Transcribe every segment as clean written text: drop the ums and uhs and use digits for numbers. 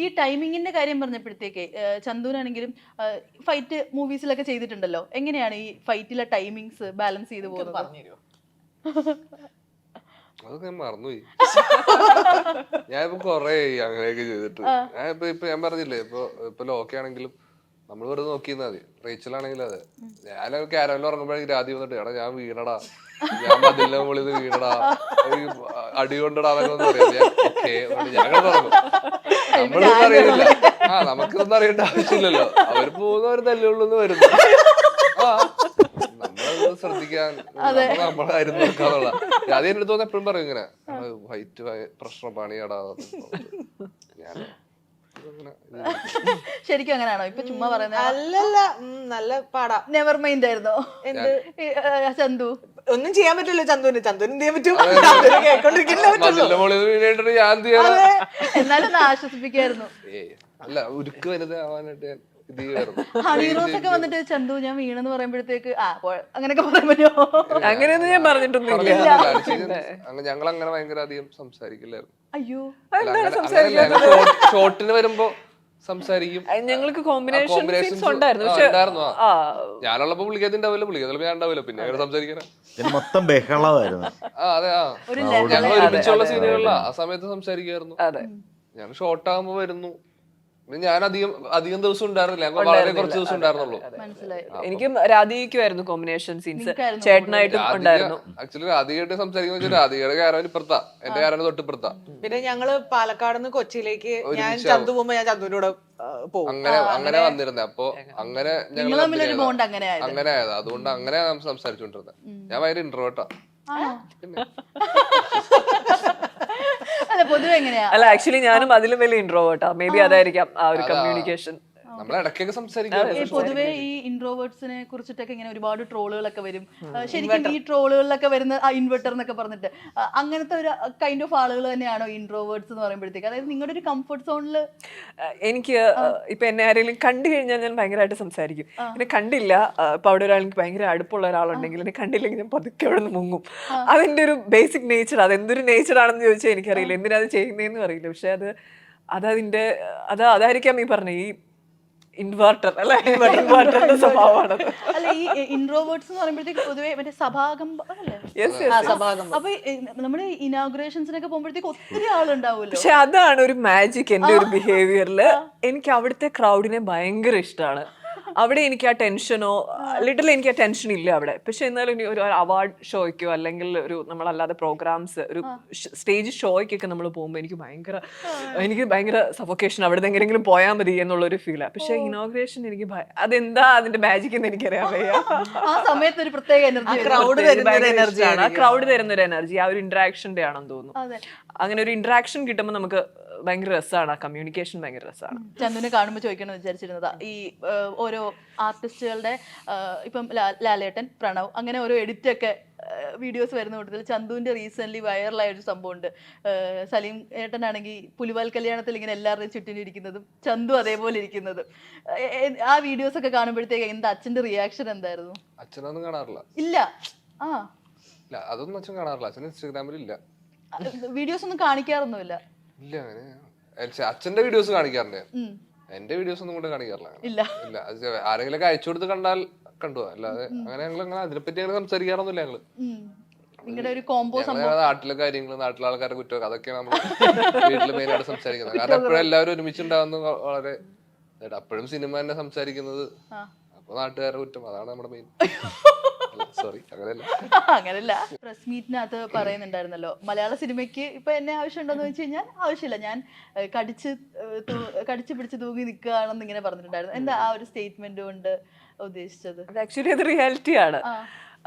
ഈ ടൈമിങ്ങിന്റെ കാര്യം പറഞ്ഞപ്പോഴത്തേക്ക് ചന്ദുനാണെങ്കിലും ഫൈറ്റ് മൂവീസിലൊക്കെ ചെയ്തിട്ടുണ്ടല്ലോ. എങ്ങനെയാണ് ഈ ഫൈറ്റിലെ ടൈമിങ്സ് ബാലൻസ് ചെയ്ത് പോകുന്നത്? പറഞ്ഞുതരുമോ? അതൊക്കെ ഞാൻ മറന്നുപോയി. ഞാനിപ്പോ കൊറേ അങ്ങനെയൊക്കെ ചെയ്തിട്ട് ഇപ്പൊ ഞാൻ പറഞ്ഞില്ലേ, ഇപ്പൊ ലോക്കെ ആണെങ്കിലും നമ്മൾ വെറുതെ നോക്കിയിരുന്നാ മതി. റേച്ചലാണെങ്കിലും അതെ, ഞാൻ ക്യാരവനിൽ ഇറങ്ങുമ്പോഴേക്കും രാധി വന്നിട്ട് എടാ ഞാൻ വീണടാ, ഞാൻ മതിലിന്റെ മുകളിൽ വീണടാ, അടി കൊണ്ടിടാന്നൊക്കെ ഒന്ന് പറയാം. ഓക്കെ ഞങ്ങൾ തുടങ്ങും. നമ്മളൊന്നും അറിയുന്നില്ല. നമുക്കിതൊന്നും അറിയേണ്ട ആവശ്യമില്ലല്ലോ, അവര് പോകുന്നവര് തല്ലുള്ളൂന്ന് വരുന്നു. നമ്മളത് ശ്രദ്ധിക്കാൻ നമ്മളെ കാര്യം നോക്കാന്നുള്ള. അത് എന്റെ അടുത്ത് എപ്പോഴും പറയും ഇങ്ങനെ, വൈറ്റ് പ്രശ്നം പണിയടാ. ഞാൻ ശരിക്കും അങ്ങനെയാണോ ഇപ്പൊ ചുമ്മാ പറയുന്നത്? അല്ലല്ല, നല്ല പാടാ. നെവർ മൈൻഡ് ആയിരുന്നോ ചന്തു? ഒന്നും ചെയ്യാൻ പറ്റില്ല ചന്തുവിന്. ചന്തുവിന് എന്ത് ചെയ്യാൻ പറ്റും? കേട്ടോണ്ടിരിക്കില്ല. എന്നാലും ആശ്വസിപ്പിക്കായിരുന്നു. അല്ല, ഉരുക്ക് വലുതാവാനായിട്ട് ഹണീറോസ് ഒക്കെ വന്നിട്ട് ചന്തു ഞാൻ വീണെന്ന് പറയുമ്പോഴത്തേക്ക് അങ്ങനെയൊക്കെ പറയാൻ പറ്റുമോ? അങ്ങനെയൊന്നും ഞാൻ പറഞ്ഞിട്ടൊന്നുമില്ല. ഞങ്ങൾ അങ്ങനെ ഭയങ്കര അധികം സംസാരിക്കില്ലായിരുന്നു. അയ്യോ, ഷോട്ടിന് വരുമ്പോ സംസാരിക്കും. ഞങ്ങൾക്ക് കോമ്പിനേഷൻ ഉണ്ടായിരുന്നു. ഞാനുള്ളപ്പോ പുള്ളിക്കാത്തിണ്ടാവില്ല, പുള്ളിക്കാത്ത ഞാൻ ഉണ്ടാവില്ല. പിന്നെ അങ്ങനെ സംസാരിക്കാനാ മൊത്തം ബഹളമായിരുന്നു. അതെ, ഞങ്ങൾ ഒരുമിച്ചുള്ള സീനുകളിലാ ആ സമയത്ത് സംസാരിക്കായിരുന്നു. ഞാൻ ഷോർട്ടാകുമ്പോ വരുന്നു. ഞാൻ അധികം ദിവസം ഉണ്ടായിരുന്നില്ല, വളരെ കുറച്ച് ദിവസം ഉണ്ടായിരുന്നുള്ളൂ. എനിക്കും രാധികയ്ക്കുമായിരുന്നു കോമ്പിനേഷൻ സീൻസ്, ചേട്ടനായിട്ടും ഉണ്ടായിരുന്നു. ആക്ച്വലി രാധികയായിട്ട് സംസാരിക്കുന്ന രാധികയുടെ കാരവൻ ഇപ്പുറത്താ, എന്റെ കാരവന് തൊട്ടിപ്പുറത്താ. പിന്നെ ഞങ്ങള് പാലക്കാട് നിന്ന് കൊച്ചിയിലേക്ക് ഞാൻ ചന്തു പോകുമ്പോ ഞാൻ ചന്തുവിന്റെ കൂടെ പോകും. അങ്ങനെ വന്നിരുന്നേ. അപ്പൊ അങ്ങനെ ഞങ്ങൾ അങ്ങനെ ആയത്. അതുകൊണ്ട് അങ്ങനെ സംസാരിച്ചോണ്ടിരുന്നത്. ഞാൻ ഭയങ്കര ഇൻട്രോവേർട്ടാ. അല്ല, ആക്ച്വലി ഞാനും അതിലും വലിയ ഇൻട്രോവേർട്ടാ. മേ ബി അതായിരിക്കാം ആ ഒരു കമ്മ്യൂണിക്കേഷൻ. പൊതുവെ ഈ ഇൻട്രോവേർട്സിനെ കുറിച്ചിട്ടൊക്കെ ഇങ്ങനെ ഒരുപാട് ട്രോളുകളൊക്കെ വരും. ശരിക്കും ഈ ട്രോളുകളിലൊക്കെ വരുന്ന ഇൻവെർട്ടർ എന്നൊക്കെ പറഞ്ഞിട്ട് അങ്ങനത്തെ ഒരു കൈൻഡ് ഓഫ് ആളുകൾ തന്നെയാണോ ഇൻട്രോവേർട്സ് എന്ന് പറയുമ്പോഴത്തേക്ക്? അതായത് നിങ്ങളുടെ ഒരു കംഫർട്ട് സോണില് എനിക്ക് ഇപ്പൊ എന്നെ ആരെങ്കിലും കണ്ടു കഴിഞ്ഞാൽ ഞാൻ ഭയങ്കരമായിട്ട് സംസാരിക്കും. എന്നെ കണ്ടില്ല, ഇപ്പൊ അവിടെ ഒരാൾക്ക് ഭയങ്കര അടുപ്പുള്ള ഒരാളുണ്ടെങ്കിൽ എന്നെ കണ്ടില്ലെങ്കിൽ ഞാൻ പതുക്കെ അവിടെ നിന്ന് മുങ്ങും. അതെന്റെ ഒരു ബേസിക് നേച്ചർ. അതെന്തൊരു നേച്ചർ ആണെന്ന് ചോദിച്ചാൽ എനിക്കറിയില്ല, എന്തിനാ അത് ചെയ്യുന്നതെന്ന് അറിയില്ല. പക്ഷെ അതായിരിക്കാം ഈ പറഞ്ഞ ഈ ഇൻവെർട്ടർ അല്ല, ഇൻവെർട്ടറിന്റെ സ്വഭാവമാണ്. അല്ല, ഈ ഇൻട്രോവേർട്സ് എന്ന് പറയുമ്പോഴത്തേക്ക് പൊതുവെ മറ്റേ സഭാകമ്പം അല്ലേ? അപ്പൊ നമ്മുടെ ഇനോഗ്രേഷൻസിനൊക്കെ പോകുമ്പോഴത്തേക്ക് ഒത്തിരി ആളുണ്ടാവുമല്ലോ. പക്ഷെ അതാണ് ഒരു മാജിക് എന്റെ ഒരു ബിഹേവിയറില്. എനിക്ക് അവിടുത്തെ ക്രൗഡിനെ ഭയങ്കര ഇഷ്ടമാണ്. അവിടെ എനിക്ക് ആ ടെൻഷനോ ലിറ്റിൽ എനിക്ക് ആ ടെൻഷൻ ഇല്ല അവിടെ. പക്ഷെ എന്നാലും ഒരു അവാർഡ് ഷോയ്ക്കോ അല്ലെങ്കിൽ ഒരു നമ്മളല്ലാതെ പ്രോഗ്രാംസ്, ഒരു സ്റ്റേജ് ഷോയ്ക്കൊക്കെ നമ്മൾ പോകുമ്പോൾ എനിക്ക് ഭയങ്കര സഫോക്കേഷൻ. അവിടെ നിന്ന് എങ്ങനെയെങ്കിലും പോയാൽ മതി എന്നുള്ളൊരു ഫീലാണ്. പക്ഷെ ഇനോഗ്രേഷൻ എനിക്ക് അതെന്താ അതിന്റെ മാജിക് എന്ന് എനിക്കറിയാൻ വയ്യ. ആ സമയത്ത് ഒരു പ്രത്യേക എനർജി, ക്രൗഡ് തരുന്ന ഒരു എനർജി, ആ ഒരു ഇന്ററാക്ഷന്റെ ആണെന്ന് തോന്നുന്നു. അങ്ങനെ ഒരു ഇന്ററാക്ഷൻ കിട്ടുമ്പോൾ നമുക്ക് ഭയങ്കര രസമാണ്, ആ കമ്മ്യൂണിക്കേഷൻ ഭയങ്കര രസമാണ്. ചന്ദുവിനെ കാണുമ്പോൾ ചോദിക്കണം വിചാരിച്ചിരുന്നതാ, ഈ ഓരോ ആർട്ടിസ്റ്റുകളുടെ ഇപ്പം ലാലേട്ടൻ, പ്രണവ്, അങ്ങനെ ഓരോ എഡിറ്റൊക്കെ വീഡിയോസ് വരുന്ന കൂട്ടത്തിൽ ചന്ദുവിന്റെ റീസെന്റ് വൈറലായ ഒരു സംഭവമുണ്ട്. സലീം ഏട്ടനാണെങ്കിൽ പുലിവാൽ കല്യാണത്തിൽ ഇങ്ങനെ എല്ലാവരുടെയും ചുറ്റിനിരിക്കുന്നതും ചന്തു അതേപോലെ ഇരിക്കുന്നതും. ആ വീഡിയോസ് ഒക്കെ കാണുമ്പോഴത്തേക്ക് എന്താ അച്ഛന്റെ റിയാക്ഷൻ എന്തായിരുന്നു? അച്ഛനൊന്നും കാണാറില്ല. ഇല്ല, അതൊന്നും അച്ഛൻ കാണാറില്ല. അച്ഛൻ ഇൻസ്റ്റാഗ്രാമിൽ ഇല്ല, വീഡിയോസ് ഒന്നും കാണിക്കാറൊന്നുമില്ല. ഇല്ല, അച്ഛന്റെ വീഡിയോസ് കാണിക്കാറുണ്ട്, എന്റെ വീഡിയോസ് ഒന്നും കൊണ്ട് കാണിക്കാറില്ല. ഇല്ല, ആരെങ്കിലും അയച്ചു കൊടുത്ത് കണ്ടാൽ കണ്ടു, അല്ലാതെ അങ്ങനെ ഞങ്ങൾ അതിനെപ്പറ്റി ഞങ്ങൾ സംസാരിക്കാറൊന്നുമില്ല. നാട്ടിലെ കാര്യങ്ങൾ, നാട്ടിലെ ആൾക്കാരുടെ കുറ്റം, അതൊക്കെയാണ് നമ്മൾ വീട്ടിൽ മെയിനായിട്ട് സംസാരിക്കുന്നത്. കാരണം എപ്പോഴും എല്ലാവരും ഒരുമിച്ചുണ്ടാവുന്ന വളരെ, അപ്പോഴും സിനിമ തന്നെ സംസാരിക്കുന്നത്. അപ്പൊ നാട്ടുകാരുടെ കുറ്റം, അതാണ് നമ്മുടെ മെയിൻ. സോറി, അങ്ങനല്ല. പ്രസ് മീറ്റിനകത്ത് പറയുന്നുണ്ടായിരുന്നല്ലോ, മലയാള സിനിമയ്ക്ക് ഇപ്പൊ എന്നെ ആവശ്യമുണ്ടോന്ന് വെച്ച് കഴിഞ്ഞാൽ ആവശ്യമില്ല, ഞാൻ കടിച്ചു പിടിച്ച് തൂങ്ങി നിൽക്കുകയാണെന്ന് ഇങ്ങനെ പറഞ്ഞിട്ടുണ്ടായിരുന്നു. എന്താ ആ ഒരു സ്റ്റേറ്റ്മെന്റ് കൊണ്ട് ഉദ്ദേശിച്ചത്? ആക്ച്വലി അത് റിയാലിറ്റിയാണ്.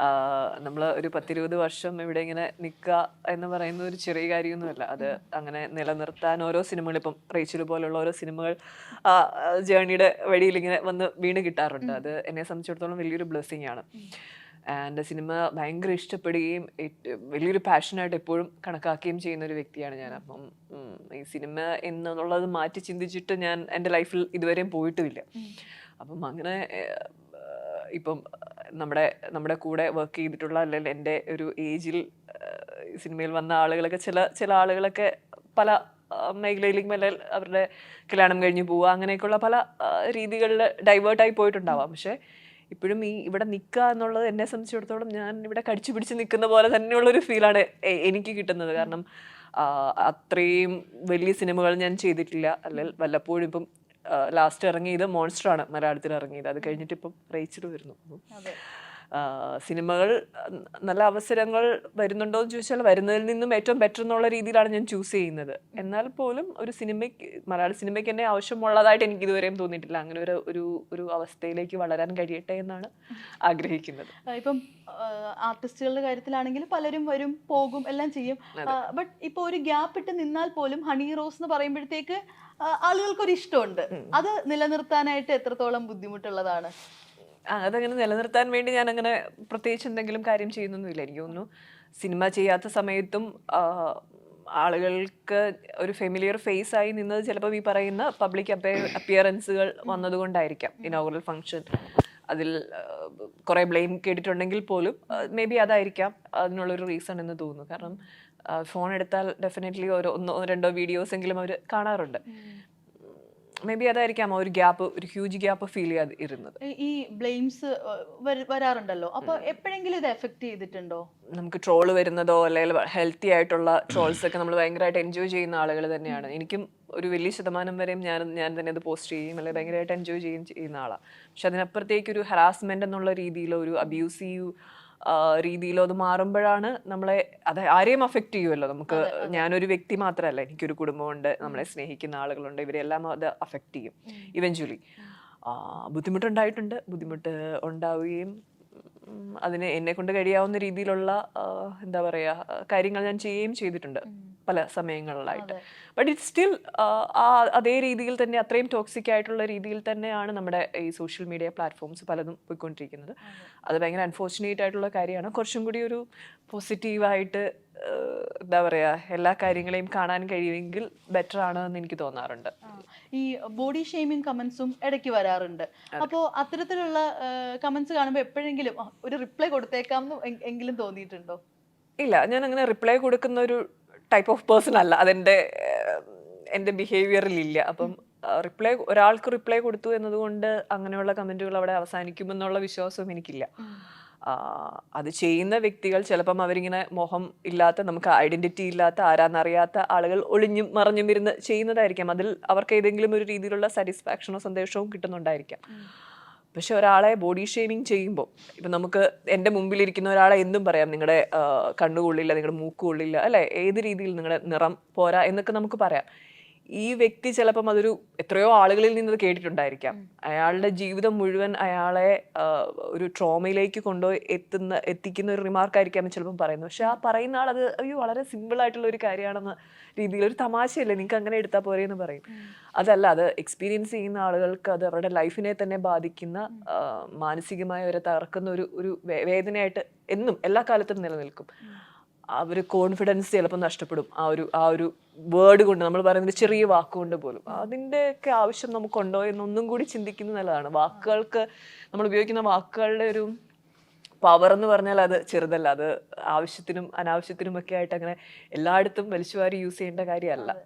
നമ്മൾ ഒരു 10-20 വർഷം ഇവിടെ ഇങ്ങനെ നിൽക്കുക എന്ന് പറയുന്ന ഒരു ചെറിയ കാര്യമൊന്നുമല്ല. അത് അങ്ങനെ നിലനിർത്താൻ ഓരോ സിനിമകൾ, ഇപ്പം റേച്ചൽ പോലുള്ള ഓരോ സിനിമകൾ ജേണിയുടെ വഴിയിൽ ഇങ്ങനെ വന്ന് വീണ് കിട്ടാറുണ്ട്. അത് എന്നെ സംബന്ധിച്ചിടത്തോളം വലിയൊരു ബ്ലെസ്സിങ് ആണ്. ആൻഡ് സിനിമ ഭയങ്കര ഇഷ്ടപ്പെടുകയും വലിയൊരു പാഷനായിട്ട് എപ്പോഴും കണക്കാക്കുകയും ചെയ്യുന്ന ഒരു വ്യക്തിയാണ് ഞാൻ. അപ്പം ഈ സിനിമ എന്നുള്ളത് മാറ്റി ചിന്തിച്ചിട്ട് ഞാൻ എൻ്റെ ലൈഫിൽ ഇതുവരെയും പോയിട്ടുമില്ല. അപ്പം അങ്ങനെ ഇപ്പം നമ്മുടെ കൂടെ വർക്ക് ചെയ്തിട്ടുള്ള, അല്ലെങ്കിൽ എൻ്റെ ഒരു ഏജിൽ സിനിമയിൽ വന്ന ആളുകളൊക്കെ ചില ആളുകളൊക്കെ പല മേഖലയിലേക്ക് മെല്ലെ അവരുടെ കല്യാണം കഴിഞ്ഞ് പോവുക, അങ്ങനെയൊക്കെയുള്ള പല രീതികളിൽ ഡൈവേർട്ടായി പോയിട്ടുണ്ടാവാം. പക്ഷെ ഇപ്പോഴും ഇവിടെ നിൽക്കുക എന്നുള്ളത് എന്നെ സംബന്ധിച്ചിടത്തോളം ഞാൻ ഇവിടെ കടിച്ചു പിടിച്ച് നിൽക്കുന്ന പോലെ തന്നെയുള്ളൊരു ഫീലാണ് എനിക്ക് കിട്ടുന്നത്. കാരണം അത്രയും വലിയ സിനിമകൾ ഞാൻ ചെയ്തിട്ടില്ല. അല്ലെങ്കിൽ വല്ലപ്പോഴും ഇപ്പം ലാസ്റ്റ് ഇറങ്ങിയത് മോൺസ്റ്റർ ആണ് മലയാളത്തിൽ ഇറങ്ങിയത്. അത് കഴിഞ്ഞിട്ട് ഇപ്പം റേച്ചൽ വരുന്നു. സിനിമകൾ നല്ല അവസരങ്ങൾ വരുന്നുണ്ടോ എന്ന് ചോദിച്ചാൽ വരുന്നതിൽ നിന്നും ഏറ്റവും ബെറ്റർ എന്നുള്ള രീതിയിലാണ് ഞാൻ ചൂസ് ചെയ്യുന്നത്. എന്നാൽ പോലും ഒരു സിനിമയ്ക്ക്, മലയാള സിനിമയ്ക്ക് എന്നെ ആവശ്യമുള്ളതായിട്ട് എനിക്ക് ഇതുവരെയും തോന്നിയിട്ടില്ല. അങ്ങനെ ഒരു അവസ്ഥയിലേക്ക് വളരാൻ കഴിയട്ടെ എന്നാണ് ആഗ്രഹിക്കുന്നത്. ഇപ്പം ആർട്ടിസ്റ്റുകളുടെ കാര്യത്തിലാണെങ്കിൽ പലരും വരും പോകും എല്ലാം ചെയ്യും. ബട്ട് ഇപ്പൊ ഒരു ഗ്യാപ്പ് ഇട്ട് നിന്നാൽ പോലും ഹണി റോസ് എന്ന് പറയുമ്പോഴത്തേക്ക് ആളുകൾക്കൊരു ഇഷ്ടമുണ്ട്. അത് നിലനിർത്താനായിട്ട് എത്രത്തോളം ബുദ്ധിമുട്ടുള്ളതാണ്? അതങ്ങനെ നിലനിർത്താൻ വേണ്ടി ഞാൻ അങ്ങനെ പ്രത്യേകിച്ച് എന്തെങ്കിലും കാര്യം ചെയ്യുന്നൊന്നുമില്ല. എനിക്ക് തോന്നുന്നു സിനിമ ചെയ്യാത്ത സമയത്തും ആളുകൾക്ക് ഒരു ഫെമിലിയർ ഫേസ് ആയി നിന്നത് ചിലപ്പോൾ ഈ പറയുന്ന പബ്ലിക് അപ്പിയറൻസുകൾ വന്നതുകൊണ്ടായിരിക്കാം. ഇനോഗ്രൽ ഫംഗ്ഷൻ അതിൽ കുറെ ബ്ലെയിം കേട്ടിട്ടുണ്ടെങ്കിൽ പോലും മേ ബി അതായിരിക്കാം അതിനുള്ളൊരു റീസൺ എന്ന് തോന്നുന്നു. കാരണം ഫോൺ എടുത്താൽ ഡെഫിനറ്റ്ലി ഒന്നോ രണ്ടോ വീഡിയോസ് എങ്കിലും അവർ കാണാറുണ്ട്. മേ ബി അതായിരിക്കാം ഒരു ഹ്യൂജ് ഗ്യാപ്പ് ഫീൽ ചെയ്യാതെ ഇരുന്നത്. ഈ ബ്ലെയിംസ് വരാറുണ്ടല്ലോ, അപ്പൊ എപ്പോഴെങ്കിലും ഇത് എഫക്ട് ചെയ്തിട്ടുണ്ടോ? നമുക്ക് ട്രോള് വരുന്നതോ അല്ലെങ്കിൽ ഹെൽത്തി ആയിട്ടുള്ള ട്രോൾസ് ഒക്കെ നമ്മൾ ഭയങ്കരമായിട്ട് എൻജോയ് ചെയ്യുന്ന ആളുകൾ തന്നെയാണ്. എനിക്കും ഒരു വലിയ ശതമാനം വരെയും ഞാൻ തന്നെ അത് പോസ്റ്റ് ചെയ്യും, അല്ലെങ്കിൽ ഭയങ്കരമായിട്ട് എൻജോയ് ചെയ്യുന്ന ആളാണ്. പക്ഷെ അതിനപ്പുറത്തേക്ക് ഒരു ഹറാസ്മെന്റ് എന്നുള്ള രീതിയിലോ ഒരു അബ്യൂസീവ് രീതിയിലോ അത് മാറുമ്പോഴാണ് അത് ആരെയും അഫക്റ്റ് ചെയ്യുമല്ലോ. നമുക്ക് ഞാനൊരു വ്യക്തി മാത്രമല്ല, എനിക്കൊരു കുടുംബമുണ്ട്, നമ്മളെ സ്നേഹിക്കുന്ന ആളുകളുണ്ട്, ഇവരെല്ലാം അത് അഫക്റ്റ് ചെയ്യും ഇവഞ്ച്വലി. ബുദ്ധിമുട്ട് ഉണ്ടാവുകയും അതിന് എന്നെ കൊണ്ട് കഴിയാവുന്ന രീതിയിലുള്ള എന്താ പറയുക കാര്യങ്ങൾ ഞാൻ ചെയ്യുകയും ചെയ്തിട്ടുണ്ട് പല സമയങ്ങളിലായിട്ട്. ബട്ട് ഇറ്റ് സ്റ്റിൽ അതേ രീതിയിൽ തന്നെ അത്രയും ടോക്സിക് ആയിട്ടുള്ള രീതിയിൽ തന്നെയാണ് നമ്മുടെ ഈ സോഷ്യൽ മീഡിയ പ്ലാറ്റ്ഫോംസ് പലതും പോയിക്കൊണ്ടിരിക്കുന്നത്. അത് ഭയങ്കര അൺഫോർച്ചുനേറ്റ് ആയിട്ടുള്ള കാര്യമാണ്. കുറച്ചും കൂടി ഒരു പോസിറ്റീവായിട്ട് എന്താ പറയുക എല്ലാ കാര്യങ്ങളെയും കാണാൻ കഴിയുമെങ്കിൽ ബെറ്റർ ആണ് എന്ന് എനിക്ക് തോന്നാറുണ്ട്. ഈ ബോഡി ഷെയ്മിങ് കമന്റ്സും ഇടയ്ക്ക് വരാറുണ്ട്. അപ്പോൾ അത്തരത്തിലുള്ള കമന്റ്സ് കാണുമ്പോൾ എപ്പോഴെങ്കിലും ഒരു റിപ്ലൈ കൊടുത്തേക്കാം എങ്കിലും തോന്നിയിട്ടുണ്ടോ? ഇല്ല, ഞാൻ അങ്ങനെ റിപ്ലൈ കൊടുക്കുന്ന ഒരു ടൈപ്പ് ഓഫ് പേഴ്സൺ അല്ല. എൻ്റെ ബിഹേവിയറിൽ ഇല്ല. അപ്പം ഒരാൾക്ക് റിപ്ലൈ കൊടുത്തു എന്നതുകൊണ്ട് അങ്ങനെയുള്ള കമന്റുകൾ അവിടെ അവസാനിക്കുമെന്നുള്ള വിശ്വാസവും എനിക്കില്ല. അത് ചെയ്യുന്ന വ്യക്തികൾ ചിലപ്പം അവരിങ്ങനെ മുഖം ഇല്ലാത്ത, നമുക്ക് ഐഡന്റിറ്റി ഇല്ലാത്ത, ആരാന്നറിയാത്ത ആളുകൾ ഒളിഞ്ഞും മറഞ്ഞും ഇരുന്ന് ചെയ്യുന്നതായിരിക്കാം. അതിൽ അവർക്ക് ഏതെങ്കിലും ഒരു രീതിയിലുള്ള സാറ്റിസ്ഫാക്ഷനോ സന്തോഷവും കിട്ടുന്നുണ്ടായിരിക്കാം. പക്ഷെ ഒരാളെ ബോഡി ഷെയ്മിങ് ചെയ്യുമ്പോൾ ഇപ്പം നമുക്ക് എൻ്റെ മുമ്പിലിരിക്കുന്ന ഒരാളെ എന്തും പറയാം, നിങ്ങളുടെ കണ്ണു കൊള്ളില്ല, നിങ്ങളുടെ മൂക്ക് കൊള്ളില്ല, അല്ലെ, ഏത് രീതിയിൽ നിങ്ങളുടെ നിറം പോരാ എന്നൊക്കെ നമുക്ക് പറയാം. ഈ വ്യക്തി ചിലപ്പം അതൊരു എത്രയോ ആളുകളിൽ നിന്നത് കേട്ടിട്ടുണ്ടായിരിക്കാം. അയാളുടെ ജീവിതം മുഴുവൻ അയാളെ ഒരു ട്രോമയിലേക്ക് കൊണ്ടുപോയി എത്തിക്കുന്ന ഒരു റിമാർക്കായിരിക്കാം ചിലപ്പം പറയുന്നത്. പക്ഷെ ആ പറയുന്ന ആൾ അത് വളരെ സിമ്പിൾ ആയിട്ടുള്ള ഒരു കാര്യമാണെന്ന രീതിയിൽ, ഒരു തമാശയല്ലേ, നിങ്ങൾക്ക് അങ്ങനെ എടുത്താൽ പോരെ എന്ന് പറയും. അതല്ല, അത് എക്സ്പീരിയൻസ് ചെയ്യുന്ന ആളുകൾക്ക് അത് അവരുടെ ലൈഫിനെ തന്നെ ബാധിക്കുന്ന, മാനസികമായി അവരെ തകർക്കുന്ന ഒരു വേദനയായിട്ട് എന്നും എല്ലാ കാലത്തും നിലനിൽക്കും. അവർ കോൺഫിഡൻസ് ചിലപ്പോൾ നഷ്ടപ്പെടും ആ ഒരു വേർഡ് കൊണ്ട്, നമ്മൾ പറയുന്നത് ചെറിയ വാക്കുകൊണ്ട് പോലും. അതിൻ്റെയൊക്കെ ആവശ്യം നമുക്കുണ്ടോ എന്നൊന്നും കൂടി ചിന്തിക്കുന്നത് നല്ലതാണ്. വാക്കുകൾക്ക്, നമ്മൾ ഉപയോഗിക്കുന്ന വാക്കുകളുടെ ഒരു പവർ എന്ന് പറഞ്ഞാൽ അത് ചെറുതല്ല. അത് ആവശ്യത്തിനും അനാവശ്യത്തിനും ഒക്കെ ആയിട്ട് അങ്ങനെ എല്ലായിടത്തും വലിച്ചുവാരി യൂസ് ചെയ്യേണ്ട കാര്യമല്ല.